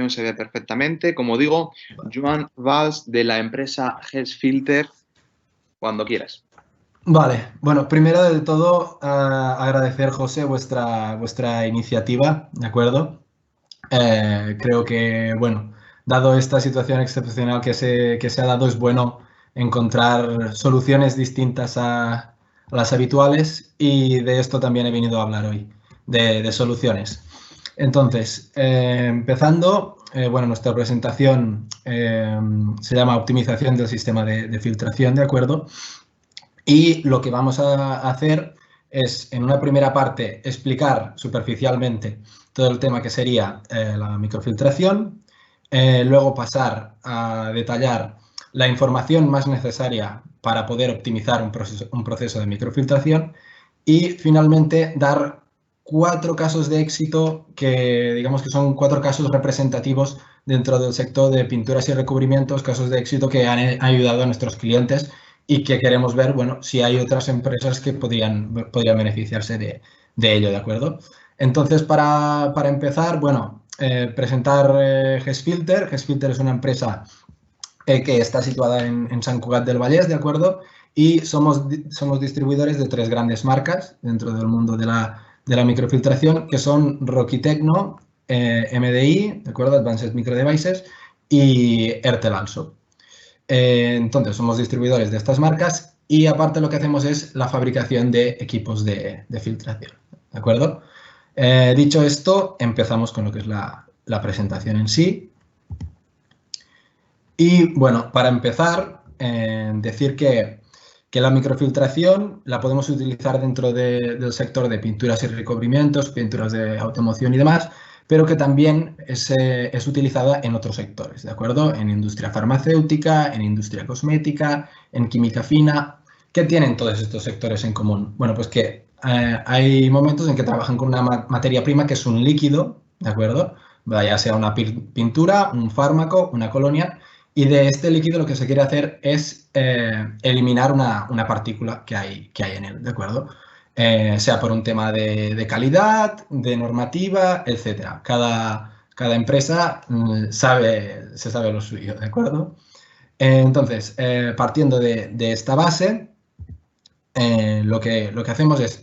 Se ve perfectamente. Como digo, Joan Valls de la empresa GESFilter, cuando quieras. Vale, bueno, primero de todo agradecer, José, vuestra iniciativa, ¿de acuerdo? Creo que, bueno, dado esta situación excepcional que se ha dado, es bueno encontrar soluciones distintas a las habituales y de esto también he venido a hablar hoy, de soluciones. Entonces, empezando, bueno, nuestra presentación se llama Optimización del sistema de filtración, ¿de acuerdo? Y lo que vamos a hacer es, en una primera parte, explicar superficialmente todo el tema que sería la microfiltración, luego pasar a detallar la información más necesaria para poder optimizar un proceso de microfiltración y, finalmente, dar 4 casos de éxito que, digamos que son 4 casos representativos dentro del sector de pinturas y recubrimientos, casos de éxito que han ayudado a nuestros clientes y que queremos ver, bueno, si hay otras empresas que podrían beneficiarse de ello, ¿de acuerdo? Entonces, para empezar, bueno, presentar GESFilter. GESFilter es una empresa que está situada en Sant Cugat del Vallès, ¿de acuerdo? Y somos distribuidores de 3 grandes marcas dentro del mundo de la microfiltración, que son Rocky Tecno, MDI, ¿de acuerdo? Advanced Micro Devices, y Ertel Also. Entonces, somos distribuidores de estas marcas y, aparte, lo que hacemos es la fabricación de equipos de filtración, ¿de acuerdo? Dicho esto, empezamos con lo que es la presentación en sí. Y, bueno, para empezar, decir que la microfiltración la podemos utilizar dentro del sector de pinturas y recubrimientos, pinturas de automoción y demás, pero que también es utilizada en otros sectores, ¿de acuerdo? En industria farmacéutica, en industria cosmética, en química fina. ¿Qué tienen todos estos sectores en común? Bueno, pues que hay momentos en que trabajan con una materia prima que es un líquido, ¿de acuerdo? Ya sea una pintura, un fármaco, una colonia, y de este líquido lo que se quiere hacer es eliminar una partícula que hay en él, ¿de acuerdo? Sea por un tema de calidad, de normativa, etc. Cada empresa se sabe lo suyo, ¿de acuerdo? Entonces, partiendo de esta base, lo que hacemos es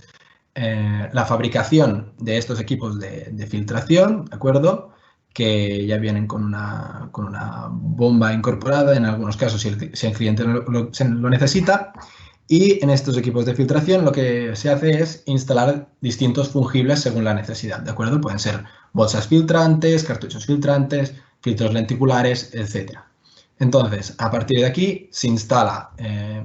la fabricación de estos equipos de filtración, ¿de acuerdo? Que ya vienen con una bomba incorporada, en algunos casos, si el cliente lo necesita. Y en estos equipos de filtración lo que se hace es instalar distintos fungibles según la necesidad, ¿de acuerdo? Pueden ser bolsas filtrantes, cartuchos filtrantes, filtros lenticulares, etc. Entonces, a partir de aquí se instala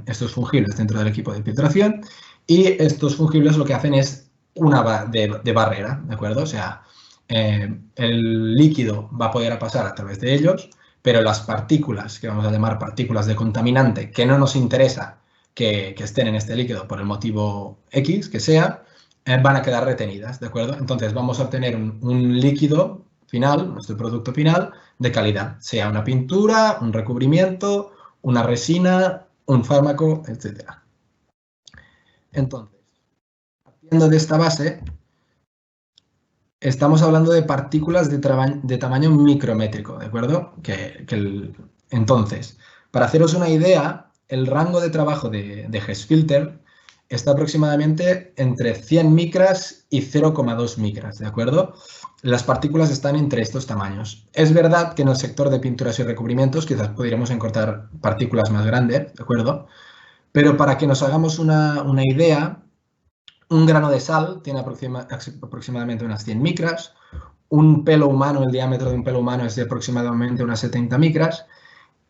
estos fungibles dentro del equipo de filtración y estos fungibles lo que hacen es una de barrera, ¿de acuerdo? O sea, el líquido va a poder pasar a través de ellos, pero las partículas, que vamos a llamar partículas de contaminante, que no nos interesa que estén en este líquido por el motivo X que sea, van a quedar retenidas, ¿de acuerdo? Entonces vamos a obtener un líquido final, nuestro producto final, de calidad, sea una pintura, un recubrimiento, una resina, un fármaco, etc. Entonces, partiendo de esta base, estamos hablando de partículas de tamaño micrométrico, ¿de acuerdo? Entonces, para haceros una idea, el rango de trabajo de GESFilter está aproximadamente entre 100 micras y 0,2 micras, ¿de acuerdo? Las partículas están entre estos tamaños. Es verdad que en el sector de pinturas y recubrimientos quizás podríamos encontrar partículas más grandes, ¿de acuerdo? Pero para que nos hagamos una idea, un grano de sal tiene aproximadamente unas 100 micras, un pelo humano, el diámetro de un pelo humano es de aproximadamente unas 70 micras,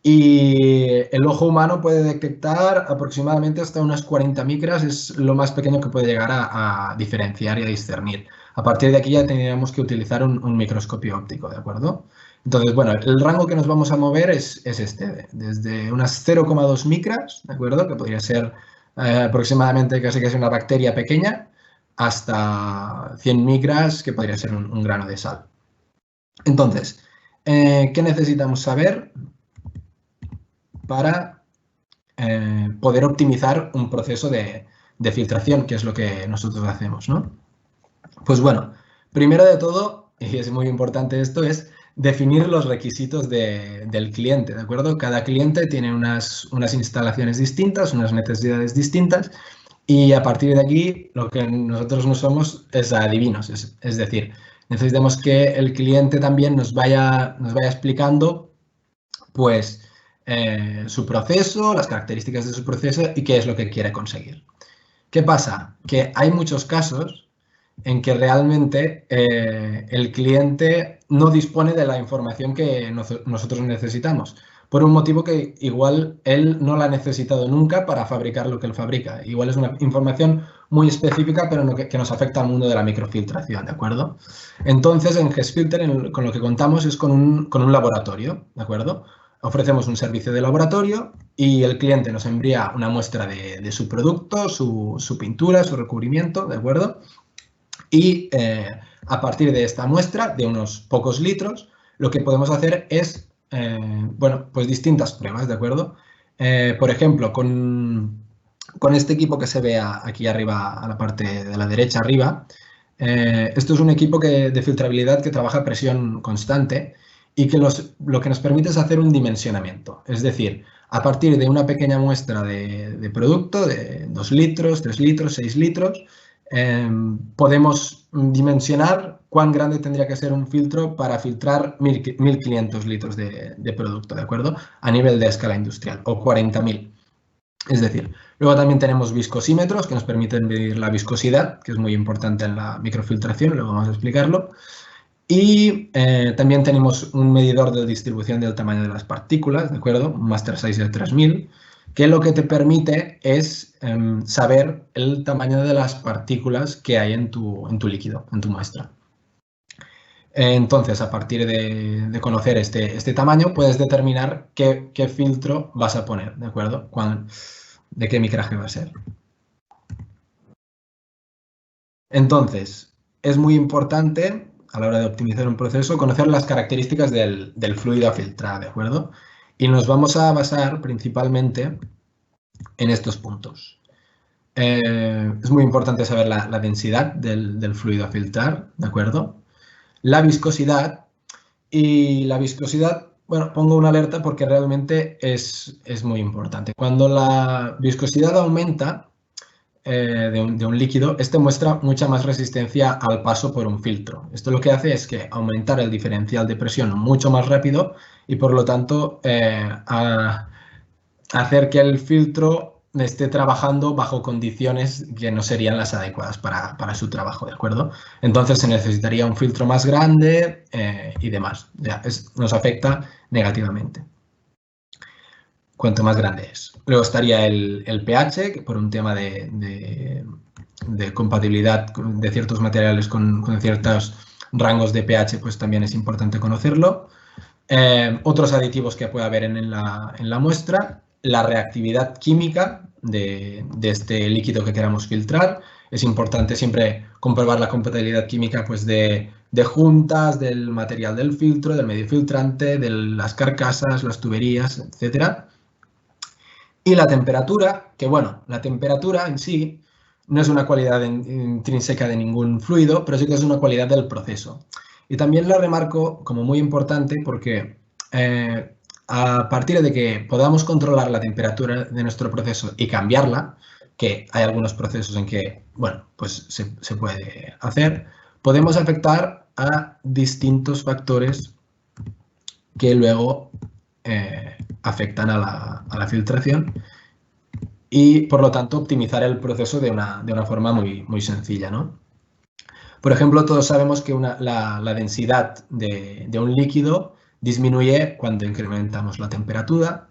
y el ojo humano puede detectar aproximadamente hasta unas 40 micras, es lo más pequeño que puede llegar a diferenciar y a discernir. A partir de aquí ya tendríamos que utilizar un microscopio óptico, ¿de acuerdo? Entonces, bueno, el rango que nos vamos a mover es este, desde unas 0,2 micras, ¿de acuerdo? Que podría ser aproximadamente casi una bacteria pequeña, hasta 100 micras, que podría ser un grano de sal. Entonces, ¿qué necesitamos saber para poder optimizar un proceso de filtración, que es lo que nosotros hacemos, ¿no? Pues bueno, primero de todo, y es muy importante esto, es definir los requisitos del cliente, ¿de acuerdo? Cada cliente tiene unas instalaciones distintas, unas necesidades distintas, y a partir de aquí lo que nosotros no somos es adivinos, es decir, necesitamos que el cliente también nos vaya explicando pues su proceso, las características de su proceso y qué es lo que quiere conseguir. ¿Qué pasa? Que hay muchos casos en que realmente el cliente no dispone de la información que nosotros necesitamos, por un motivo que igual él no la ha necesitado nunca para fabricar lo que él fabrica. Igual es una información muy específica, pero no que nos afecta al mundo de la microfiltración, ¿de acuerdo? Entonces, en GESFilter con lo que contamos es con un laboratorio, ¿de acuerdo? Ofrecemos un servicio de laboratorio y el cliente nos envía una muestra de su producto, su pintura, su recubrimiento, ¿de acuerdo? Y a partir de esta muestra, de unos pocos litros, lo que podemos hacer es, bueno, pues distintas pruebas, ¿de acuerdo? Por ejemplo, con este equipo que se ve aquí arriba, a la parte de la derecha arriba, esto es un equipo de filtrabilidad que trabaja a presión constante y que lo que nos permite es hacer un dimensionamiento. Es decir, a partir de una pequeña muestra de producto, de 2 litros, 3 litros, 6 litros, podemos dimensionar cuán grande tendría que ser un filtro para filtrar 1.500 litros de producto, ¿de acuerdo? A nivel de escala industrial, o 40.000. Es decir, luego también tenemos viscosímetros que nos permiten medir la viscosidad, que es muy importante en la microfiltración, luego vamos a explicarlo. Y también tenemos un medidor de distribución del tamaño de las partículas, ¿de acuerdo? Un Master Sizer 3000, que lo que te permite es saber el tamaño de las partículas que hay en tu líquido, en tu muestra. Entonces, a partir de conocer este tamaño, puedes determinar qué filtro vas a poner, ¿de acuerdo? De qué micraje va a ser. Entonces, es muy importante, a la hora de optimizar un proceso, conocer las características del fluido a filtrar, ¿de acuerdo? Y nos vamos a basar principalmente en estos puntos. Es muy importante saber la densidad del fluido a filtrar, ¿de acuerdo? La viscosidad. Y la viscosidad, bueno, pongo una alerta porque realmente es muy importante. Cuando la viscosidad aumenta de un líquido, este muestra mucha más resistencia al paso por un filtro. Esto lo que hace es que aumentar el diferencial de presión mucho más rápido y por lo tanto hacer que el filtro esté trabajando bajo condiciones que no serían las adecuadas para su trabajo, ¿de acuerdo? Entonces se necesitaría un filtro más grande y demás. Ya, nos afecta negativamente. Cuanto más grande es. Luego estaría el pH, que por un tema de compatibilidad de ciertos materiales con ciertos rangos de pH, pues también es importante conocerlo. Otros aditivos que puede haber en la muestra. La reactividad química de este líquido que queramos filtrar. Es importante siempre comprobar la compatibilidad química pues, de juntas, del material del filtro, del medio filtrante, de las carcasas, las tuberías, etc. Y la temperatura, que bueno, la temperatura en sí no es una cualidad intrínseca de ningún fluido, pero sí que es una cualidad del proceso. Y también la remarco como muy importante porque a partir de que podamos controlar la temperatura de nuestro proceso y cambiarla, que hay algunos procesos en que, bueno, pues se puede hacer, podemos afectar a distintos factores que luego afectan a la filtración y, por lo tanto, optimizar el proceso de una forma muy sencilla, ¿no? Por ejemplo, todos sabemos que la densidad de un líquido disminuye cuando incrementamos la temperatura.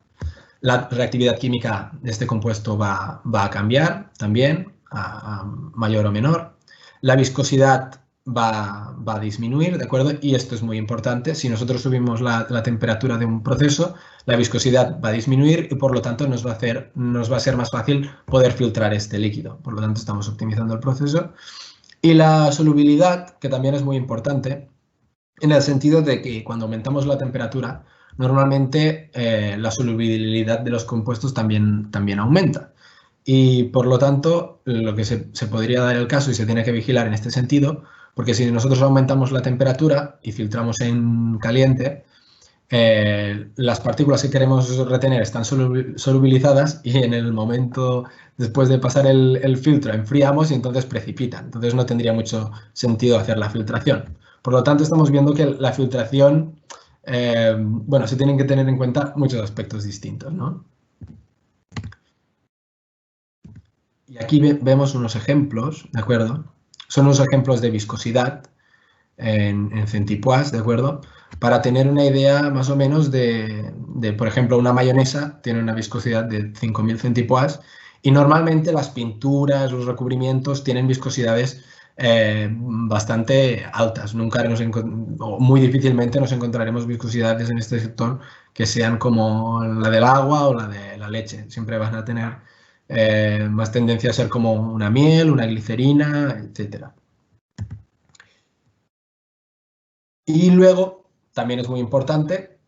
La reactividad química de este compuesto va a cambiar también a mayor o menor. La viscosidad va a disminuir, ¿de acuerdo? Y esto es muy importante. Si nosotros subimos la temperatura de un proceso, la viscosidad va a disminuir y por lo tanto nos va a ser más fácil poder filtrar este líquido. Por lo tanto, estamos optimizando el proceso. Y la solubilidad, que también es muy importante, en el sentido de que cuando aumentamos la temperatura, normalmente la solubilidad de los compuestos también aumenta. Y por lo tanto, lo que se podría dar el caso y se tiene que vigilar en este sentido, Porque si nosotros aumentamos la temperatura y filtramos en caliente, las partículas que queremos retener están solubilizadas y en el momento después de pasar el filtro enfriamos y entonces precipitan. Entonces no tendría mucho sentido hacer la filtración. Por lo tanto, estamos viendo que la filtración, bueno, se tienen que tener en cuenta muchos aspectos distintos, ¿no? Y aquí vemos unos ejemplos, ¿de acuerdo? Son unos ejemplos de viscosidad en centipoise, ¿de acuerdo? Para tener una idea más o menos de, por ejemplo, una mayonesa tiene una viscosidad de 5000 centipoise y normalmente las pinturas, los recubrimientos tienen viscosidades bastante altas. Nunca o muy difícilmente nos encontraremos viscosidades en este sector que sean como la del agua o la de la leche. Siempre van a tener más tendencia a ser como una miel, una glicerina, etcétera. Y luego, también es muy importante,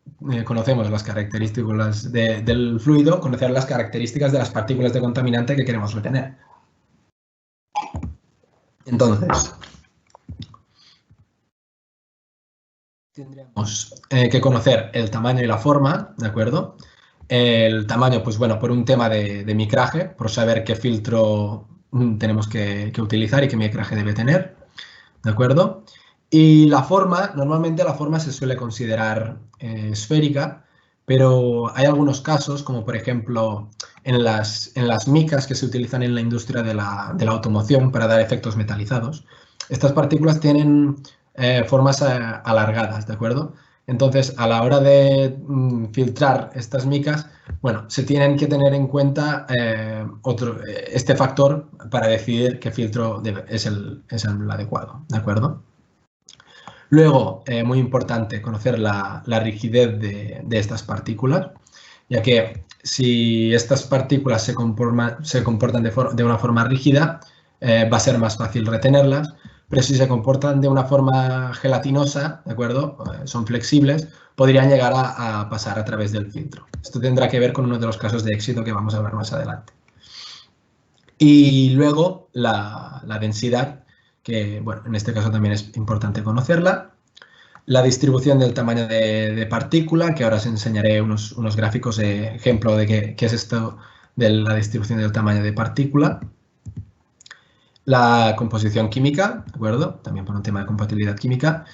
conocemos las características del fluido, conocer las características de las partículas de contaminante que queremos retener. Entonces, tendríamos que conocer el tamaño y la forma, ¿de acuerdo? El tamaño, pues bueno, por un tema de micraje, por saber qué filtro tenemos que utilizar y qué micraje debe tener, ¿de acuerdo? Y la forma, normalmente la forma se suele considerar esférica, pero hay algunos casos, como por ejemplo en las micas que se utilizan en la industria de la automoción para dar efectos metalizados. Estas partículas tienen formas alargadas, ¿de acuerdo? Entonces, a la hora de filtrar estas micas, bueno, se tienen que tener en cuenta este factor para decidir qué filtro es el adecuado, ¿de acuerdo? Luego, muy importante, conocer la rigidez de estas partículas, ya que si estas partículas se comportan de una forma rígida, va a ser más fácil retenerlas, pero si se comportan de una forma gelatinosa, ¿de acuerdo? Son flexibles, podrían llegar a pasar a través del filtro. Esto tendrá que ver con uno de los casos de éxito que vamos a ver más adelante. Y luego la densidad, que bueno, en este caso también es importante conocerla. La distribución del tamaño de partícula, que ahora os enseñaré unos gráficos de ejemplo de qué es esto de la distribución del tamaño de partícula. La composición química, ¿de acuerdo? También por un tema de compatibilidad química.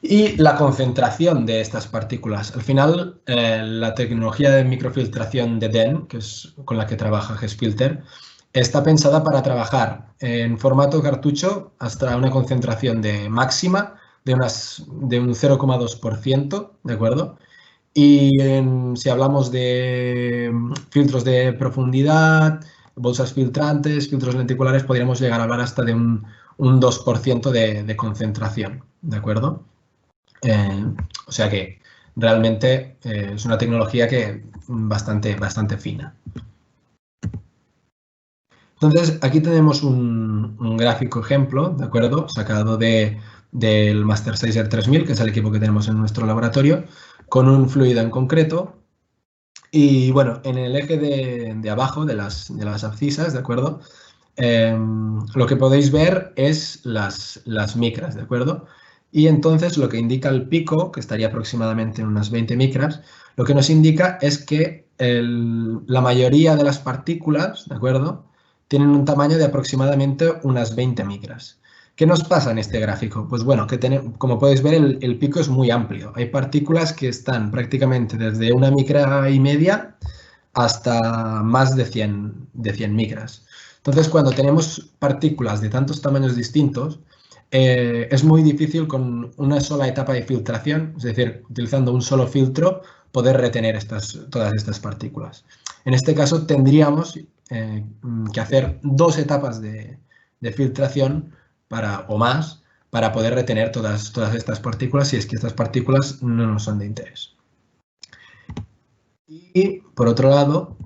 Y la concentración de estas partículas. Al final, la tecnología de microfiltración de DEN, que es con la que trabaja GESFilter, está pensada para trabajar en formato cartucho hasta una concentración de máxima de un 0,2%, ¿de acuerdo? Y si hablamos de filtros de profundidad, bolsas filtrantes, filtros lenticulares, podríamos llegar a hablar hasta de un 2% de concentración, ¿de acuerdo? O sea que realmente es una tecnología que bastante fina. Entonces, aquí tenemos un gráfico ejemplo, ¿de acuerdo? Sacado del Mastersizer 3000, que es el equipo que tenemos en nuestro laboratorio, con un fluido en concreto. Y bueno, en el eje de abajo de las abscisas, ¿de acuerdo? Lo que podéis ver es las micras, ¿de acuerdo? Y entonces lo que indica el pico, que estaría aproximadamente en unas 20 micras, lo que nos indica es que la mayoría de las partículas, ¿de acuerdo?, tienen un tamaño de aproximadamente unas 20 micras. ¿Qué nos pasa en este gráfico? Pues bueno, como podéis ver, el pico es muy amplio. Hay partículas que están prácticamente desde una micra y media hasta más de 100 micras. Entonces, cuando tenemos partículas de tantos tamaños distintos, es muy difícil con una sola etapa de filtración, es decir, utilizando un solo filtro, poder retener todas estas partículas. En este caso, tendríamos que hacer 2 etapas de filtración o más para poder retener todas estas partículas si es que estas partículas no nos son de interés. Y, por otro lado,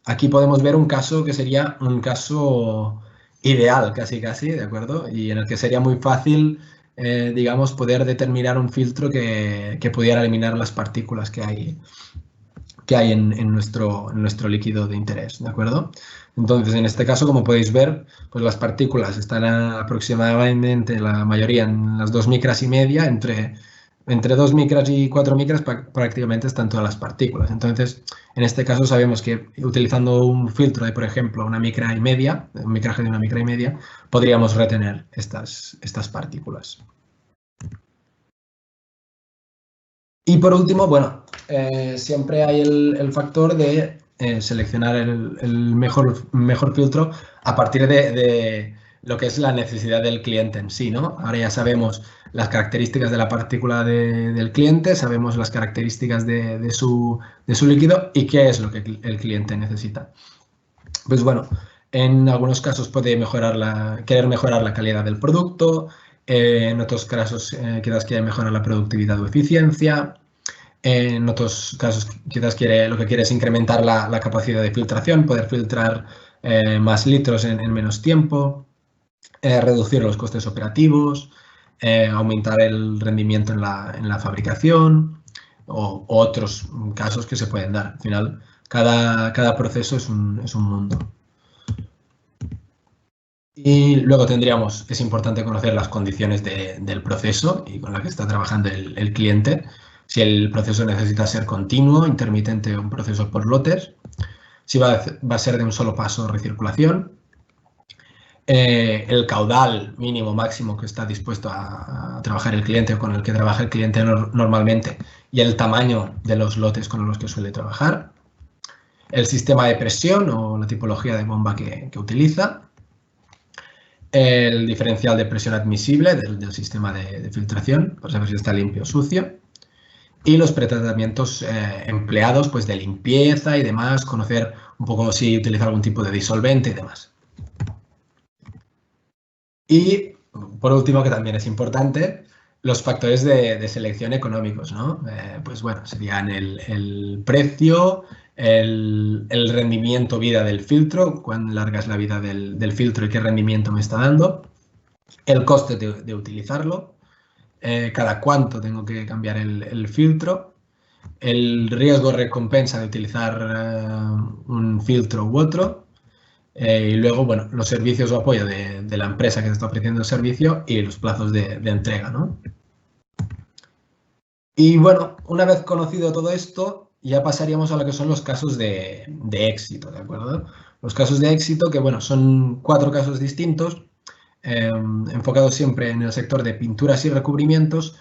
aquí podemos ver un caso que sería un caso ideal, casi, ¿de acuerdo? Y en el que sería muy fácil, digamos, poder determinar un filtro que pudiera eliminar las partículas que hay que hay en nuestro líquido de interés, ¿de acuerdo? Entonces, en este caso, como podéis ver, pues las partículas están aproximadamente, la mayoría, en las 2 micras y media, entre 2 micras y 4 micras prácticamente están todas las partículas. Entonces, en este caso sabemos que utilizando un filtro de, por ejemplo, una micra y media, un micraje de una micra y media, podríamos retener estas partículas. Y por último, bueno, siempre hay el factor de seleccionar el mejor filtro a partir de lo que es la necesidad del cliente en sí, ¿no? Ahora ya sabemos las características de la partícula del cliente, sabemos las características de su líquido y qué es lo que el cliente necesita. Pues bueno, en algunos casos puede querer mejorar la calidad del producto, en otros casos quizás quiere mejorar la productividad o eficiencia, en otros casos quizás lo que quiere es incrementar la capacidad de filtración, poder filtrar más litros en menos tiempo, reducir los costes operativos, aumentar el rendimiento en la fabricación o otros casos que se pueden dar. Al final, cada proceso es un mundo. Y luego es importante conocer las condiciones del proceso y con la que está trabajando el cliente. Si el proceso necesita ser continuo, intermitente o un proceso por lotes. Si va a ser de un solo paso recirculación. El caudal mínimo máximo que está dispuesto a trabajar el cliente o con el que trabaja el cliente normalmente y el tamaño de los lotes con los que suele trabajar. El sistema de presión o la tipología de bomba que utiliza. El diferencial de presión admisible del sistema de filtración, para saber si está limpio o sucio, y los pretratamientos empleados pues, de limpieza y demás, conocer un poco si utiliza algún tipo de disolvente y demás. Y, por último, que también es importante, los factores de selección económicos, ¿no? Pues bueno, serían el precio, el rendimiento vida del filtro, cuán larga es la vida del filtro y qué rendimiento me está dando, el coste de utilizarlo, cada cuánto tengo que cambiar el filtro, el riesgo-recompensa de utilizar un filtro u otro, y luego, bueno, los servicios o apoyo de la empresa que te está ofreciendo el servicio y los plazos de entrega, ¿no? Y bueno, una vez conocido todo esto, ya pasaríamos a lo que son los casos de éxito, ¿de acuerdo? Los casos de éxito, que bueno, son 4 casos distintos, enfocados siempre en el sector de pinturas y recubrimientos,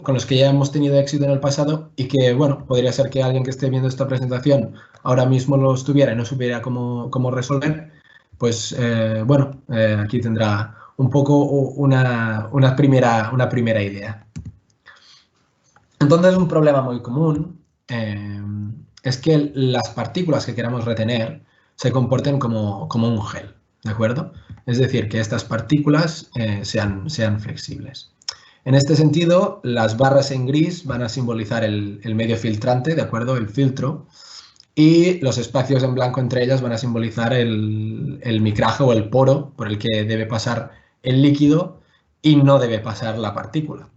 con los que ya hemos tenido éxito en el pasado y que, bueno, podría ser que alguien que esté viendo esta presentación ahora mismo lo estuviera y no supiera cómo resolver, pues, bueno, aquí tendrá un poco una primera idea. Entonces, un problema muy común es que las partículas que queramos retener se comporten como un gel, ¿de acuerdo? Es decir, que estas partículas sean flexibles. En este sentido, las barras en gris van a simbolizar el medio filtrante, ¿de acuerdo? El filtro. Y los espacios en blanco entre ellas van a simbolizar el micraje o el poro por el que debe pasar el líquido y no debe pasar la partícula.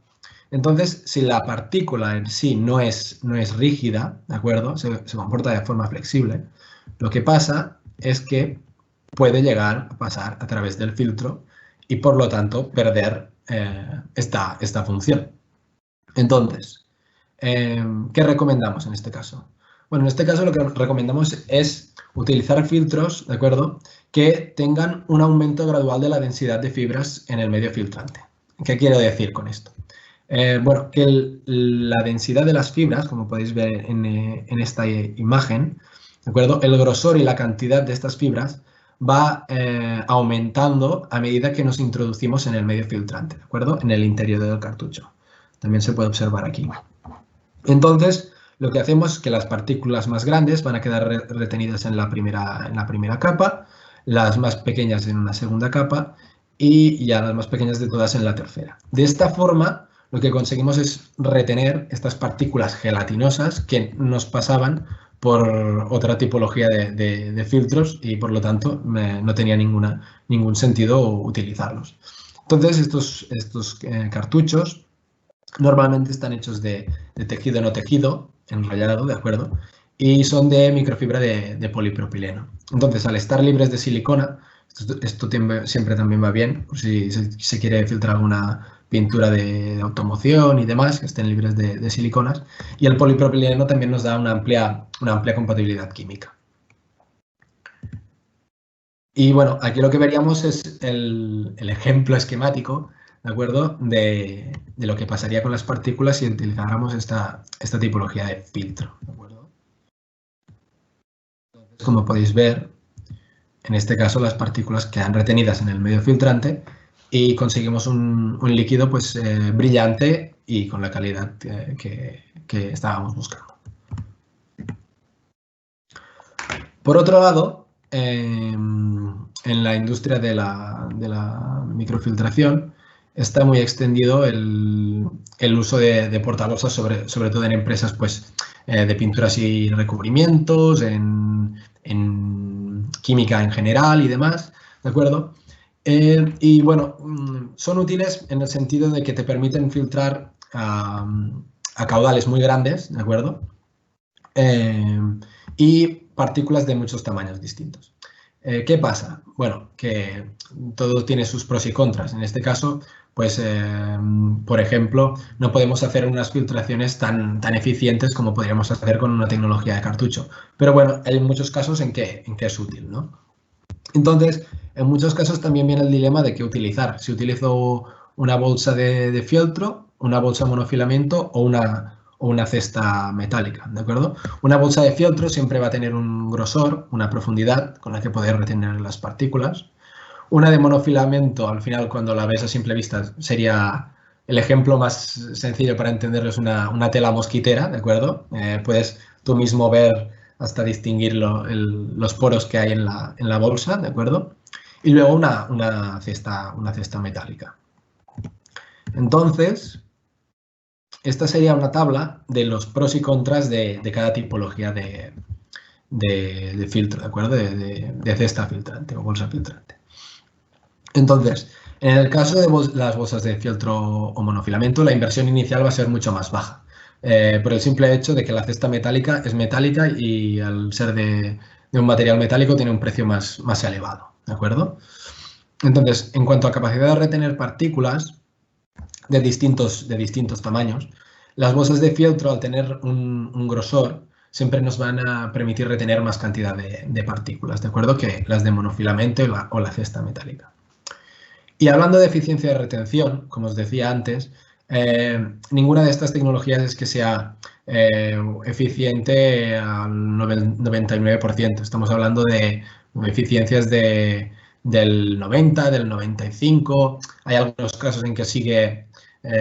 Entonces, si la partícula en sí no es rígida, ¿de acuerdo? Se comporta de forma flexible, lo que pasa es que puede llegar a pasar a través del filtro y, por lo tanto, perder esta función. Entonces, ¿qué recomendamos en este caso? Bueno, en este caso lo que recomendamos es utilizar filtros, ¿de acuerdo?, que tengan un aumento gradual de la densidad de fibras en el medio filtrante. ¿Qué quiero decir con esto? Bueno, que la densidad de las fibras, como podéis ver en esta imagen, ¿de acuerdo?, el grosor y la cantidad de estas fibras va aumentando a medida que nos introducimos en el medio filtrante, ¿de acuerdo?, en el interior del cartucho. También se puede observar aquí. Entonces, lo que hacemos es que las partículas más grandes van a quedar retenidas en la primera capa, las más pequeñas en una segunda capa y ya las más pequeñas de todas en la tercera. De esta forma, lo que conseguimos es retener estas partículas gelatinosas que nos pasaban por otra tipología de filtros y, por lo tanto, no tenía ningún sentido utilizarlos. Entonces, estos cartuchos normalmente están hechos de tejido no tejido, enrollado, ¿de acuerdo? y son de microfibra de polipropileno. Entonces, al estar libres de silicona, esto siempre también va bien, por si se quiere filtrar alguna pintura de automoción y demás, que estén libres de siliconas, y el polipropileno también nos da una amplia compatibilidad química. Y bueno, aquí lo que veríamos es el ejemplo esquemático, ¿de acuerdo?, de lo que pasaría con las partículas si utilizáramos esta tipología de filtro, ¿de acuerdo? Entonces, como podéis ver, en este caso las partículas quedan retenidas en el medio filtrante y conseguimos un líquido pues, brillante y con la calidad que estábamos buscando. Por otro lado, en la industria de la microfiltración está muy extendido el uso de portabolsas, sobre todo en empresas pues, de pinturas y recubrimientos, en química en general y demás, ¿de acuerdo? Y bueno, son útiles en el sentido de que te permiten filtrar a caudales muy grandes, ¿de acuerdo? Y partículas de muchos tamaños distintos. ¿Qué pasa? Bueno, que todo tiene sus pros y contras. En este caso, pues, por ejemplo, no podemos hacer unas filtraciones tan eficientes como podríamos hacer con una tecnología de cartucho. Pero bueno, hay muchos casos en que es útil, ¿no? Entonces, en muchos casos también viene el dilema de qué utilizar. Si utilizo una bolsa de fieltro, una bolsa monofilamento o una cesta metálica, ¿de acuerdo? Una bolsa de fieltro siempre va a tener un grosor, una profundidad con la que poder retener las partículas. Una de monofilamento, al final, cuando la ves a simple vista, sería el ejemplo más sencillo para entenderlo, es una tela mosquitera, ¿de acuerdo? Puedes tú mismo ver hasta distinguir los poros que hay en la bolsa, ¿de acuerdo? Y luego una cesta metálica. Entonces, esta sería una tabla de los pros y contras de cada tipología de filtro, ¿de acuerdo? De cesta filtrante o bolsa filtrante. Entonces, en el caso de las bolsas de fieltro o monofilamento, la inversión inicial va a ser mucho más baja, por el simple hecho de que la cesta metálica es metálica y al ser de un material metálico tiene un precio más elevado, ¿de acuerdo? Entonces, en cuanto a capacidad de retener partículas de distintos tamaños, las bolsas de fieltro, al tener un grosor, siempre nos van a permitir retener más cantidad de partículas, ¿de acuerdo?, que las de monofilamento o la cesta metálica. Y hablando de eficiencia de retención, como os decía antes, ninguna de estas tecnologías es que sea eficiente al 99%. Estamos hablando de eficiencias del 90, del 95. Hay algunos casos en que sigue,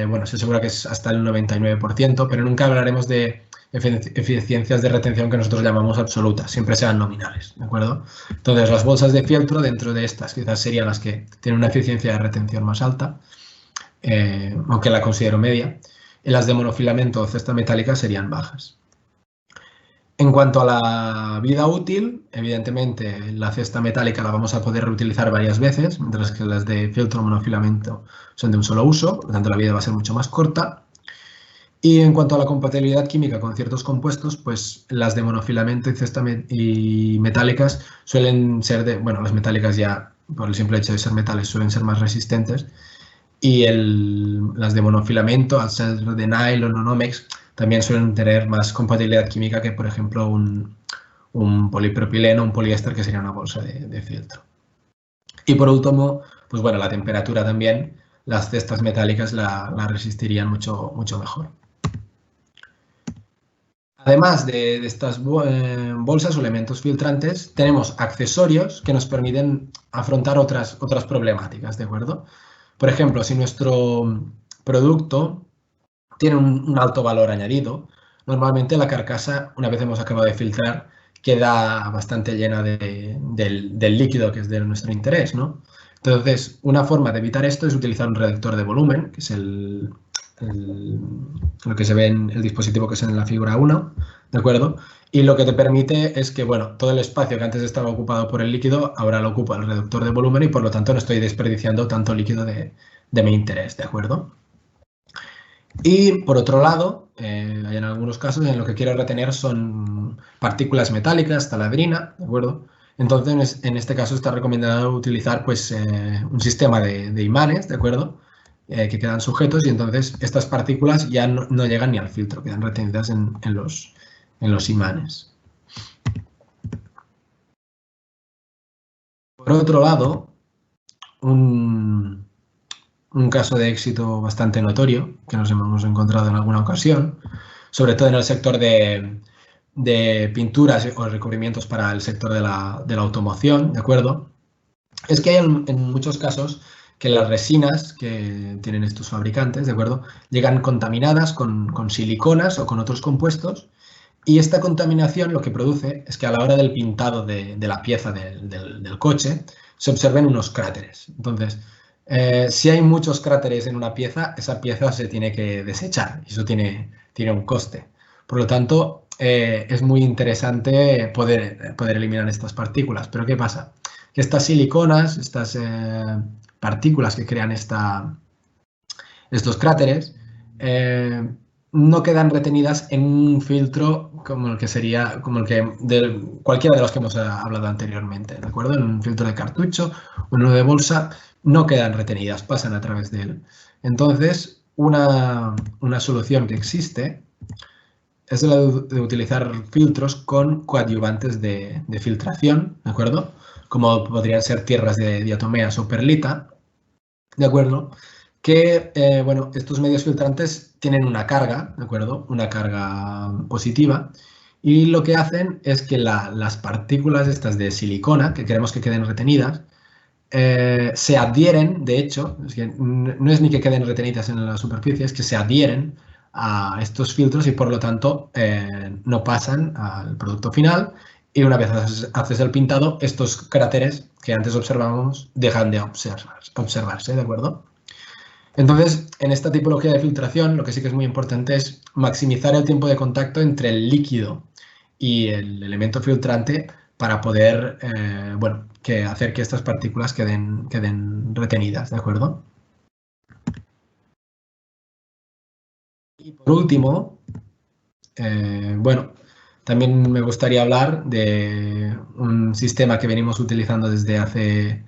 bueno, se asegura que es hasta el 99%, pero nunca hablaremos de eficiencias de retención que nosotros llamamos absolutas, siempre sean nominales, ¿de acuerdo? Entonces, las bolsas de fieltro, dentro de estas, quizás serían las que tienen una eficiencia de retención más alta, aunque la considero media, y las de monofilamento o cesta metálica serían bajas. En cuanto a la vida útil, evidentemente la cesta metálica la vamos a poder reutilizar varias veces, mientras que las de fieltro o monofilamento son de un solo uso, por lo tanto la vida va a ser mucho más corta. Y en cuanto a la compatibilidad química con ciertos compuestos, pues las de monofilamento y cesta y metálicas suelen ser bueno, las metálicas ya por el simple hecho de ser metales suelen ser más resistentes, y las de monofilamento, al ser de nylon o Nomex, también suelen tener más compatibilidad química que, por ejemplo, un polipropileno, un poliéster, que sería una bolsa de fieltro. Y por último, pues bueno, la temperatura también, las cestas metálicas la resistirían mucho mejor. Además de estas bolsas o elementos filtrantes, tenemos accesorios que nos permiten afrontar otras problemáticas, ¿de acuerdo? Por ejemplo, si nuestro producto tiene un alto valor añadido, normalmente la carcasa, una vez hemos acabado de filtrar, queda bastante llena del líquido que es de nuestro interés, ¿no? Entonces, una forma de evitar esto es utilizar un reductor de volumen, que es lo que se ve en el dispositivo que es en la figura 1, ¿de acuerdo? Y lo que te permite es que, bueno, todo el espacio que antes estaba ocupado por el líquido, ahora lo ocupa el reductor de volumen y por lo tanto no estoy desperdiciando tanto líquido de mi interés, ¿de acuerdo? Y por otro lado, hay en algunos casos en lo que quiero retener son con partículas metálicas, taladrina, ¿de acuerdo? Entonces, en este caso está recomendado utilizar pues, un sistema de imanes, ¿de acuerdo? Que quedan sujetos y entonces estas partículas ya no llegan ni al filtro, quedan retenidas en los imanes. Por otro lado, un caso de éxito bastante notorio que nos hemos encontrado en alguna ocasión, sobre todo en el sector de pinturas o recubrimientos para el sector de la automoción, ¿de acuerdo? Es que hay en muchos casos que las resinas que tienen estos fabricantes, ¿de acuerdo?, llegan contaminadas con siliconas o con otros compuestos, y esta contaminación lo que produce es que a la hora del pintado de la pieza del coche se observen unos cráteres. Entonces, si hay muchos cráteres en una pieza, esa pieza se tiene que desechar y eso tiene un coste. Por lo tanto, es muy interesante poder eliminar estas partículas. Pero ¿qué pasa? Que estas siliconas, estas partículas que crean estos cráteres, no quedan retenidas en un filtro como el que sería, cualquiera de los que hemos hablado anteriormente, ¿de acuerdo? En un filtro de cartucho o en uno de bolsa, no quedan retenidas, pasan a través de él. Entonces, una solución que existe es la de utilizar filtros con coadyuvantes de filtración, ¿de acuerdo? Como podrían ser tierras de diatomeas o perlita, ¿de acuerdo? Que, bueno, estos medios filtrantes tienen una carga, ¿de acuerdo? Una carga positiva, y lo que hacen es que las partículas estas de silicona, que queremos que queden retenidas, se adhieren, de hecho, es que no es ni que queden retenidas en la superficie, es que se adhieren a estos filtros y por lo tanto no pasan al producto final, y una vez haces el pintado, estos cráteres que antes observábamos dejan de observarse, ¿de acuerdo? Entonces, en esta tipología de filtración, lo que sí que es muy importante es maximizar el tiempo de contacto entre el líquido y el elemento filtrante para poder, bueno, hacer que estas partículas queden retenidas, ¿de acuerdo? Y por último, bueno, también me gustaría hablar de un sistema que venimos utilizando desde hace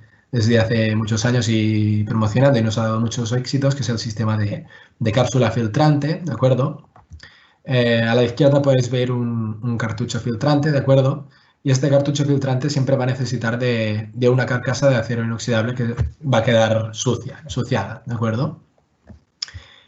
muchos años y promocionando y nos ha dado muchos éxitos, que es el sistema de cápsula filtrante, ¿de acuerdo? A la izquierda podéis ver un cartucho filtrante, ¿de acuerdo? Y este cartucho filtrante siempre va a necesitar de una carcasa de acero inoxidable que va a quedar ensuciada, ¿de acuerdo?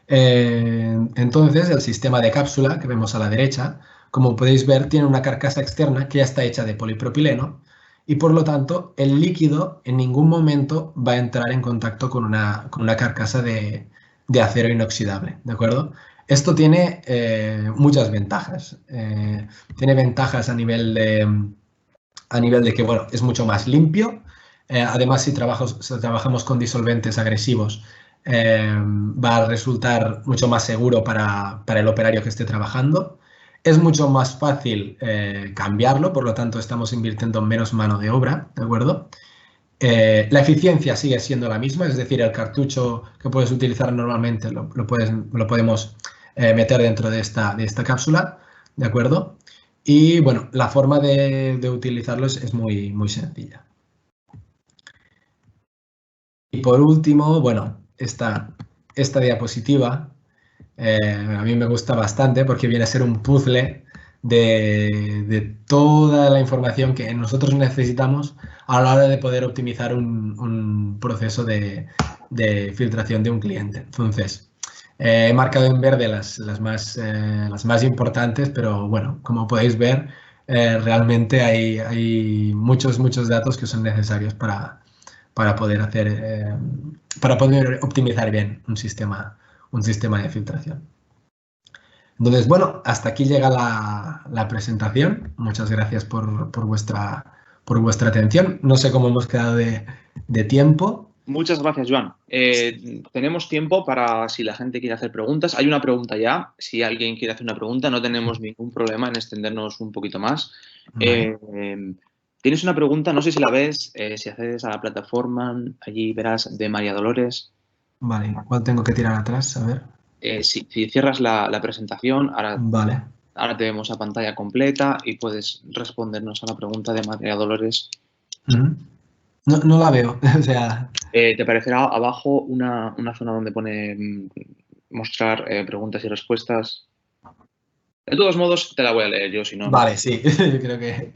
Entonces, el sistema de cápsula que vemos a la derecha, como podéis ver, tiene una carcasa externa que ya está hecha de polipropileno y, por lo tanto, el líquido en ningún momento va a entrar en contacto con una carcasa de acero inoxidable, ¿de acuerdo? Esto tiene muchas ventajas. Tiene ventajas a nivel de que, bueno, es mucho más limpio. Además, si trabajamos con disolventes agresivos, va a resultar mucho más seguro para el operario que esté trabajando. Es mucho más fácil cambiarlo, por lo tanto estamos invirtiendo menos mano de obra, ¿de acuerdo? La eficiencia sigue siendo la misma, es decir, el cartucho que puedes utilizar normalmente lo podemos meter dentro de esta cápsula, ¿de acuerdo? Y bueno, la forma de utilizarlo es muy, muy sencilla. Y por último, bueno, esta diapositiva a mí me gusta bastante porque viene a ser un puzzle de toda la información que nosotros necesitamos a la hora de poder optimizar un proceso de filtración de un cliente. Entonces, he marcado en verde las más importantes, pero bueno, como podéis ver, realmente hay muchos datos que son necesarios para poder optimizar bien un sistema de filtración. Entonces, bueno, hasta aquí llega la presentación. Muchas gracias por vuestra atención. No sé cómo hemos quedado de tiempo. Muchas gracias, Joan. Tenemos tiempo para si la gente quiere hacer preguntas. Hay una pregunta ya. Si alguien quiere hacer una pregunta, no tenemos ningún problema en extendernos un poquito más. Vale. Tienes una pregunta, no sé si la ves, si accedes a la plataforma, allí verás de María Dolores. Vale, ¿cuál tengo que tirar atrás? A ver. Si cierras la presentación, ahora... Vale. Ahora te vemos a pantalla completa y puedes respondernos a la pregunta de María Dolores. No la veo, o sea... Te aparecerá abajo una zona donde pone mostrar preguntas y respuestas. De todos modos, te la voy a leer yo, si no. Vale, sí, yo creo que...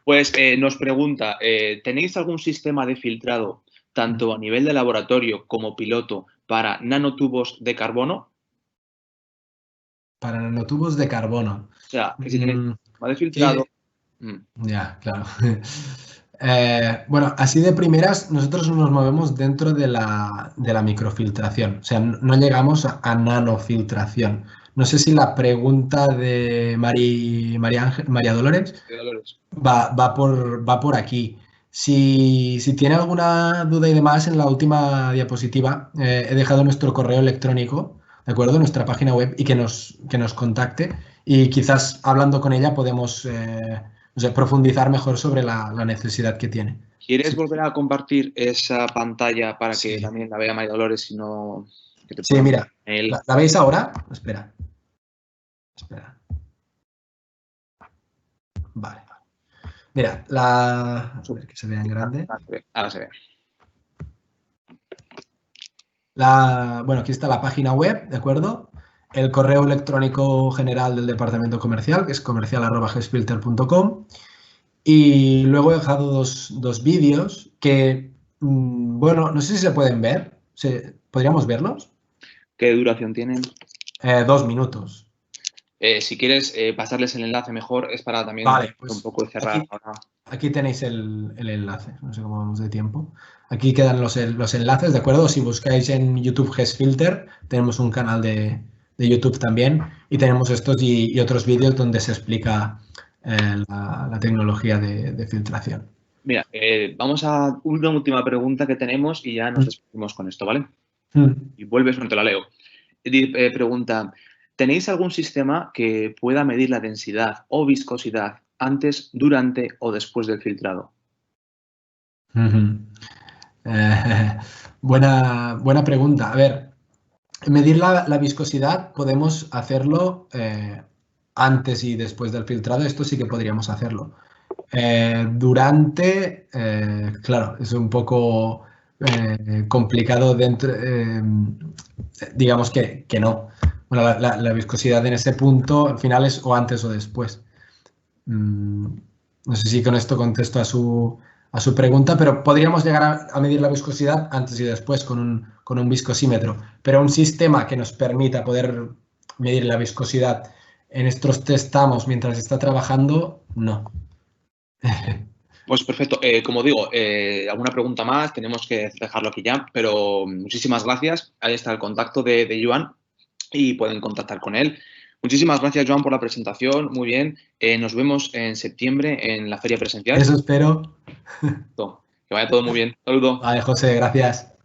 Pues nos pregunta, ¿tenéis algún sistema de filtrado, tanto a nivel de laboratorio como piloto, para nanotubos de carbono? Para nanotubos de carbono. O sea, que si tenéis un sistema de filtrado... Ya, claro. Bueno, así de primeras, nosotros nos movemos dentro de la microfiltración. O sea, no llegamos a nanofiltración. No sé si la pregunta de María Dolores va por aquí. Si tiene alguna duda y demás, en la última diapositiva he dejado nuestro correo electrónico, ¿de acuerdo? Nuestra página web y que nos contacte y quizás hablando con ella podemos profundizar mejor sobre la necesidad que tiene. ¿Quieres volver a compartir esa pantalla para que también la vea María Dolores? Si no, sí, mira, ¿la veis ahora? Espera. Vale. Mira, a ver que se vea en grande. Ahora se ve. Bueno, aquí está la página web, ¿de acuerdo? El correo electrónico general del departamento comercial, que es comercial@gespilter.com. Y luego he dejado dos vídeos que, bueno, no sé si se pueden ver. ¿Podríamos verlos? ¿Qué duración tienen? 2 minutos. Si quieres pasarles el enlace mejor, es para también pues un poco cerrar. Aquí tenéis el enlace, no sé cómo vamos de tiempo. Aquí quedan los enlaces, ¿de acuerdo? Si buscáis en YouTube Gespilter, tenemos un canal de YouTube también y tenemos estos y otros vídeos donde se explica la tecnología de filtración. Mira, vamos a una última pregunta que tenemos y ya nos despedimos con esto, ¿vale? Y vuelves, no te la leo. Pregunta, ¿tenéis algún sistema que pueda medir la densidad o viscosidad antes, durante o después del filtrado? Buena pregunta. A ver, medir la viscosidad podemos hacerlo antes y después del filtrado. Esto sí que podríamos hacerlo. Durante, claro, es un poco complicado dentro, digamos que no. Bueno, la viscosidad en ese punto al final es o antes o después. No sé si con esto contesto a su pregunta, pero podríamos llegar a medir la viscosidad antes y después con un viscosímetro. Pero un sistema que nos permita poder medir la viscosidad en estos testamos mientras está trabajando, no. Pues perfecto. Como digo, alguna pregunta más, tenemos que dejarlo aquí ya, pero muchísimas gracias. Ahí está el contacto de Joan y pueden contactar con él. Muchísimas gracias, Joan, por la presentación. Muy bien. Nos vemos en septiembre en la feria presencial. Eso espero. Que vaya todo muy bien. Saludos. Vale, José, gracias.